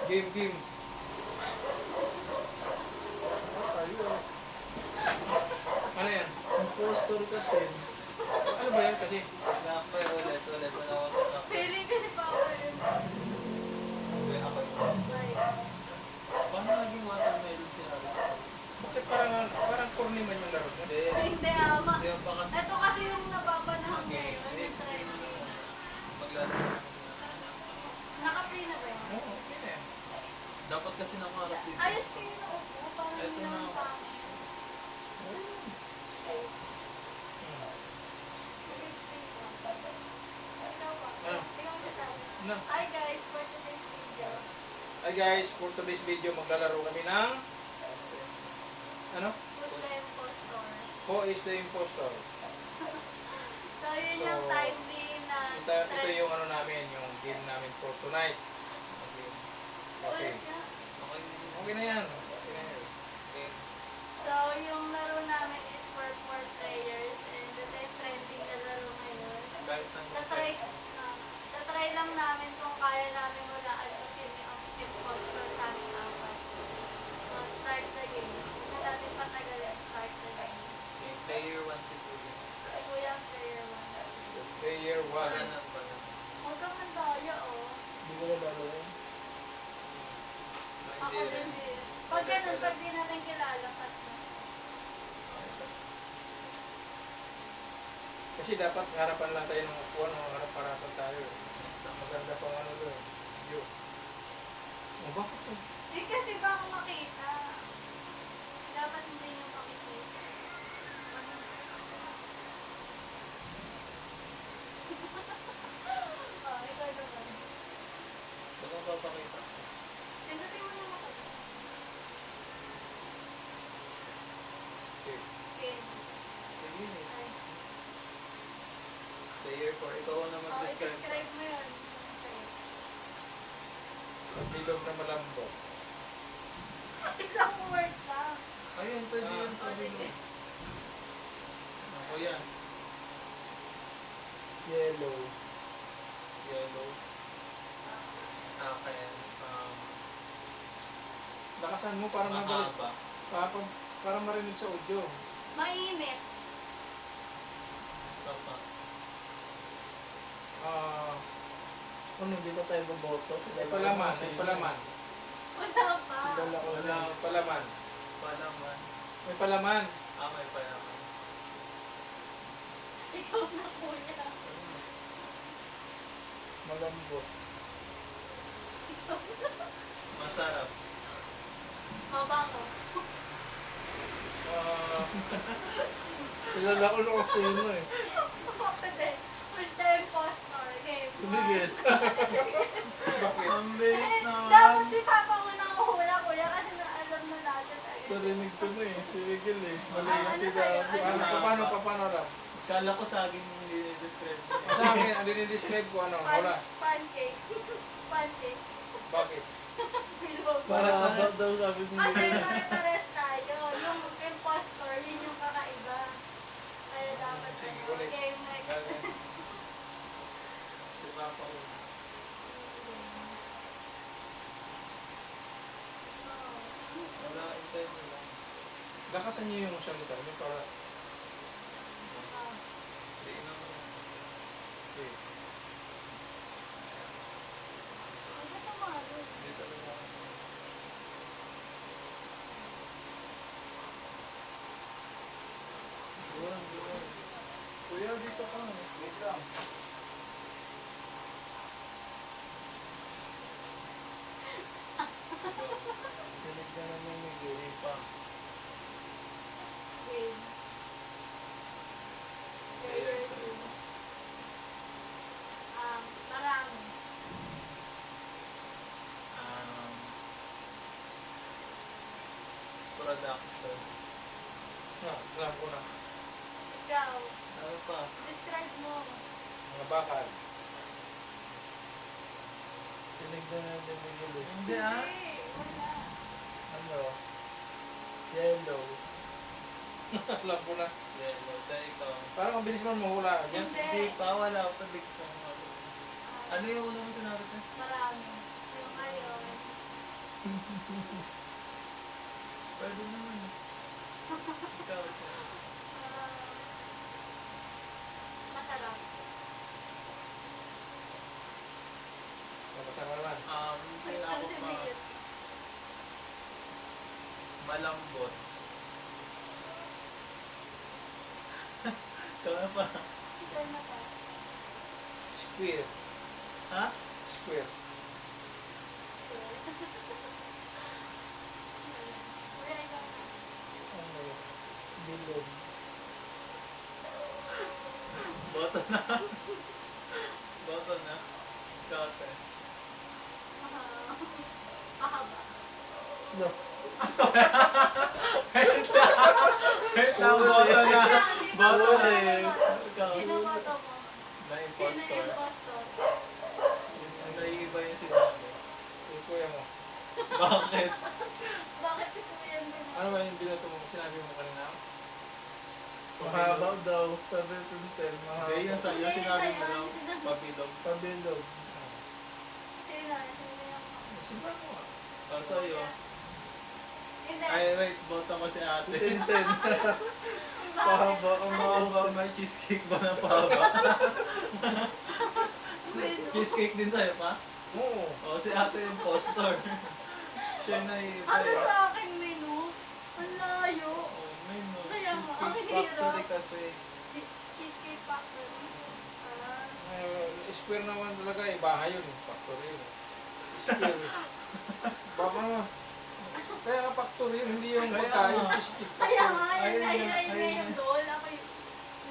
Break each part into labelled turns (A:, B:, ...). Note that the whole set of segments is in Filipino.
A: Game.
B: Ayun.
A: Ano yan?
B: Impostor ka, Ten.
A: Ano ba yan kasi?
C: Ulit. Wala ako.
D: Feeling ko si Papa yun.
C: Ako yung impostor. Paano naging watermelon si Alice?
A: Bakit parang corny man yung laro?
C: Hindi.
D: Hindi, ama.
C: Hindi ang baka...
D: Ito kasi yung napapanahon niya
C: Okay,
D: eh. Ano yung
C: next
D: try
C: game
D: na
C: na. Maglaro.
D: Naka-play na ba yun?
A: Oo, okay na yan.
C: Dapat kasi nakaharap dito.
D: Ayos kayo na upo. Parang
C: Ito
D: hindi
C: na.
D: naman pangit. Ikaw ba?
A: Ano?
D: Ikaw ang sasabi.
A: Ano?
D: Hi guys, for today's video.
A: Hi guys, for today's video maglalaro kami ng ano?
D: Who's the impostor?
A: Who is the impostor?
D: So yun yung
A: So,
D: time being na
A: Ito yung ano namin, yung game namin for tonight. Okay. Okay na yan. Okay na yan.
D: So yung laro namin is for 4 players and ito yung trending na laro ngayon.
C: Kahit ang
D: Tatry lang namin kung kaya namin hulaan kung sino yung impostor sa aming apat. So start the game. Hindi natin patagalin. Start the game.
C: player 1 siguro.
D: Kuya, player 1.
A: Player 1.
D: Huwag kang mandaya, oh.
B: Hindi ko na laro yun.
D: Ako din din. Pag ganun, pag di natin kilala, pas na.
A: Kasi dapat harapan lang tayo ng upuan, harap-harapan tayo. Maganda pang ano doon. View. O bakit to?
D: Di kasi baka makita. Dapat hindi nyo makikita. Oh, ikaw naman.
C: Ba't ang papakita?
D: Pindutin mo yung mata.
A: Okay.
D: Game.
C: Sige eh.
D: Ay.
C: Player 4. Ikaw ang naman
D: Oh,
C: describe.
D: i-describe mo yun.
A: Bilog na malambot.
D: Isang word lang.
C: Ayun, pwede yun.
D: O,
C: Pwede
D: sige.
C: yun. Ako yan.
B: Yellow.
C: Yellow. Akin.
A: Lakasan mo para magalit.
C: Mahaba.
A: Para marinig sa audio.
D: Mainit.
C: Papa.
B: Ano, hindi pa tayo maboto.
A: May palaman. May palaman.
D: Wala pa.
B: Kilala ko na.
A: May palaman.
C: Palaman.
A: May palaman.
C: May palaman.
D: Ikaw na kuya.
B: Malambot.
C: Masarap.
D: Mabango.
B: Kilala ko na kasi yun eh.
D: Pwede. Who's the impostor? Game.
B: Tumigil.
A: Bakit?
C: Ang bilis
D: Eh,
C: naman.
D: dapat si Papa muna ang hula, kuya, kasi alam na natin agad.
B: Narinig ko na eh. Si Miguel eh. Mali
D: Ah,
B: yung
D: ano
B: sinabi.
D: sa'yo? Ano?
A: Paano raw?
C: Kala ko saging describe.
A: Sa akin, ang dinidescribe ko ano? Wala.
D: Pancake. Pancake.
A: Bakit?
D: Bilog.
B: Para abot daw sabi ni
D: Kasi
B: Miguel.
D: pare-pares tayo. Yung impostor, yun yung kakaiba. Kaya dapat
A: Sige,
D: ano,
A: ulit.
D: game next.
C: Si Papa ko. Wala, intay mo lang.
A: Lakasan niyo yung salita niyo para...
C: Hindi naman.
A: Okay.
C: Dito lang. Buwan.
B: Kuya, dito ka. Wait lang. Tinig na naman ni Miguel.
C: Pa.
D: Game. Player 2. Marami.
C: Production.
A: Alam ko na.
D: Ikaw,
C: Ano pa?
D: describe mo.
A: Mga bakal.
B: Tinig na naman ni Miguel eh.
C: Hindi ah.
D: Hindi, wala.
B: Ano? Yellow.
A: Alam ko na.
C: Yellow. Dahil ikaw.
A: Parang mabilis man mahula ka dyan.
D: Hindi.
C: Hindi pa. Wala pa. Big pa. Ano yung una mo sinabi ko?
D: Marami. Yung ngayon,
C: Pwede naman. Ikaw.
D: Masarap.
A: Kapasaralan.
C: Hindi na ako
D: Kasi
C: pa
D: bigat.
C: malambot. Ikaw na pa.
D: Ikaw na pa.
A: Square.
C: Ha?
A: Square.
D: Kuya, ikaw na.
B: Ano? Bilog.
C: Boto na. Boto na. Kate.
D: Mahaba.
B: No.
C: Wait lang, boto na. Boto na eh. Ikaw.
D: Sino boto mo?
C: Na
D: Sino
C: impostor.
D: impostor?
C: Ang naiiba yung sinabi.
A: Yung kuya mo.
C: Bakit?
D: Bakit si Kuya yung ganun?
A: Ano ba yung binoto mo? Sinabi mo kanina?
B: Mahaba daw. Sabi ko ng mahaba.
C: Hindi, yung sa'yo sinabi mo lang. Pabilog.
B: Pabilog.
D: Sino? Sino yung...
A: Simba mo ah.
C: O sa'yo.
D: Hindi.
C: Ay, wait. Boto ko si ate.
B: 10-10.
D: Bakit?
B: Pahaba ang
C: Ang
B: mahaba.
C: mahaba, may cheesecake ba na pahaba?
D: Sino?
C: Cheesecake din sa'yo pa?
A: Oo.
C: O, si ate impostor. Siya na iba
D: Ano
C: eh.
D: sa akin menu? Ang layo.
C: Oh, may no.
D: Kaya nga, ang
C: Cheesecake
D: hirap.
C: Factory kasi.
D: Cheesecake Factory.
A: Square naman talaga eh. Bahay yun. Factory yun. Square. Baka nga. Kaya nga factory yun. Hindi yung
C: Kaya
A: pagkain.
C: nga.
A: Cheesecake
D: Kaya
A: factory.
D: nga,
C: Ayun
D: yun
C: nga,
D: na
C: ayun
D: yung
C: nga.
D: goal. Ako yung...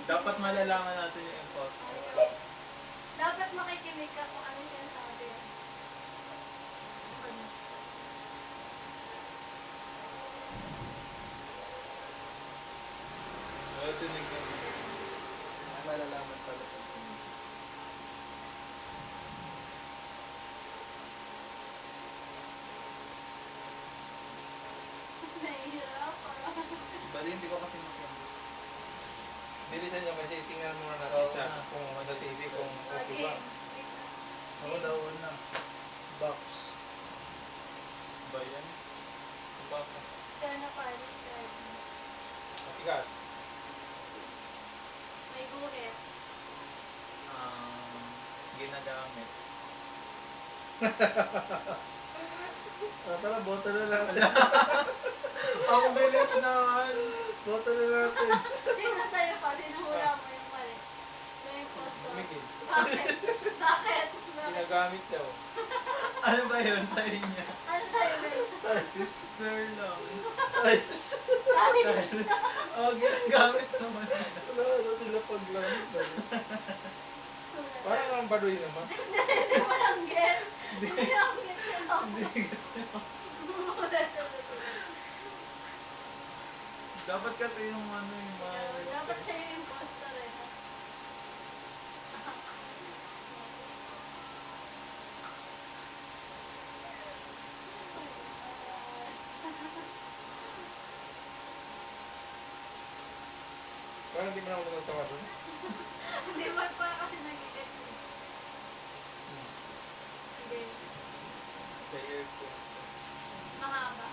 C: Dapat malalaman natin yung impostor.
D: Dapat makikinig ka kung ano sinasabi.
C: Well, tinignan mo. Ay, malalaman pala ito.
D: Nahihirap.
C: Bali, hindi ko kasi makinig.
A: Bilisan nyo kasi tingnan muna natin
C: Oo
A: siya
C: nga.
A: kung matatisi kung okay ba.
B: Ako daw na. Box.
C: Ba yan? Baka.
D: Kaya na Paris ready.
A: Matigas.
D: May guhit.
C: Ginagamit.
B: Tara, boto na natin.
C: Ang bilis naman!
B: Boto na natin.
D: Sino sa'yo pa? Sinuhula mo yung mali. Yung impostor.
A: Bumigil.
D: Bakit? Bakit? Bakit?
A: Ginagamit daw.
C: Ano ba yun sa inyo?
D: Ano sa'yo ba yun?
C: Square lang.
B: Ay,
D: Paris.
C: Oh, ginagamit naman.
B: wala na sila paglamit.
A: Parang ang baduy naman.
D: Hindi mo lang gets. Hindi mo lang gets yung ako.
C: Hindi kasi. Dapat kasi yung ano yung mga...
D: Dapat siya yung impostor eh.
A: Parang hindi mo na ako natatawa doon.
D: Hindi mo pa kasi nag-gets eh. Hindi.
C: Sa aircon.
D: Mahaba.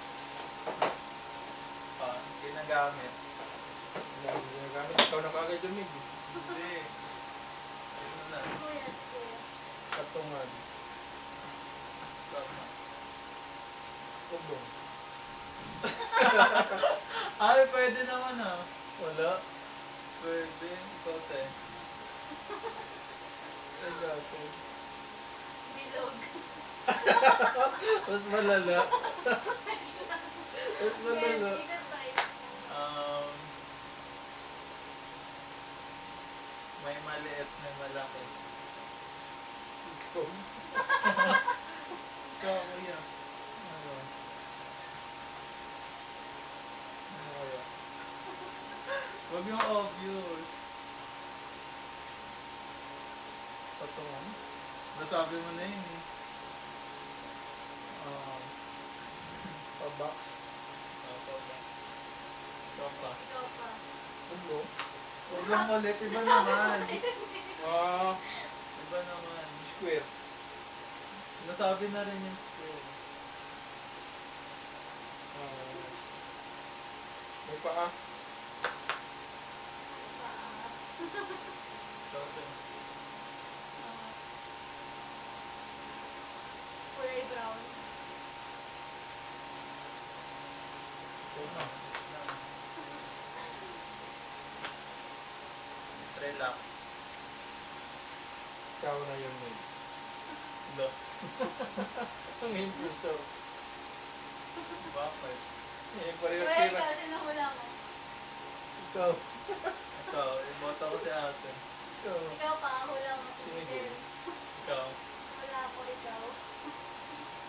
C: Ginagamit.
A: Ginagamit. Ikaw na kagad yung mig.
C: Hindi. Ano na?
D: Kuya, si Kuya.
B: Katungan.
C: Tama.
B: Ubong.
C: Ay, pwede naman ah.
B: Wala.
C: Pwede. Ikaw te.
B: Ay, gato.
D: Bilog.
B: Mas malala. Mas malala.
D: Hindi ka tayo.
C: May maliit, may malaki.
B: Ikaw.
C: Ikaw, kuya.
B: Ano? Ano kaya?
C: Huwag yung obvious.
B: Katungan?
C: Nasabi mo na yun eh.
B: Pa-box.
C: Ikaw ba? Ikaw pa.
D: Ikaw pa.
B: Ulo. Huwag lang ulit. Iba naman.
A: Ah,
C: Iba naman.
A: square.
C: Nasabi na rin yung square.
A: May paa.
C: Dati.
D: Kulay brown.
C: Puno. Relax.
A: Ikaw na yun eh.
C: Lo.
A: Ang impostor.
C: Bakit?
A: Eh, pareho
D: Kuya,
A: sila.
D: ikaw, sinahula mo.
A: Ikaw.
C: Ikaw, iboto ko si ate.
A: Ikaw.
D: Ikaw pa, hula mo si
A: Sino
D: Miguel.
C: Ikaw.
D: Wala ko ikaw.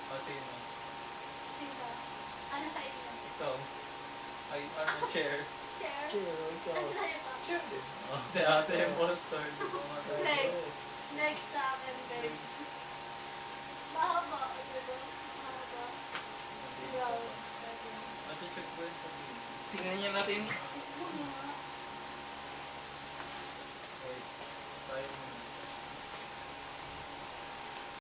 C: O sino?
D: Sino? Ano sa inyo?
C: Ikaw. Ay, ano, chair.
D: Chair?
A: Ikaw. Ikaw.
D: Ano sa'yo pa?
A: Chair din.
C: Oh, si ate impostor. Di ba matay?
D: Next. Next sa akin, guys. Mahaba. Diba? Mahaba. Ikaw.
C: Mati-check ba yun?
A: Tingnan niya natin.
D: Ano?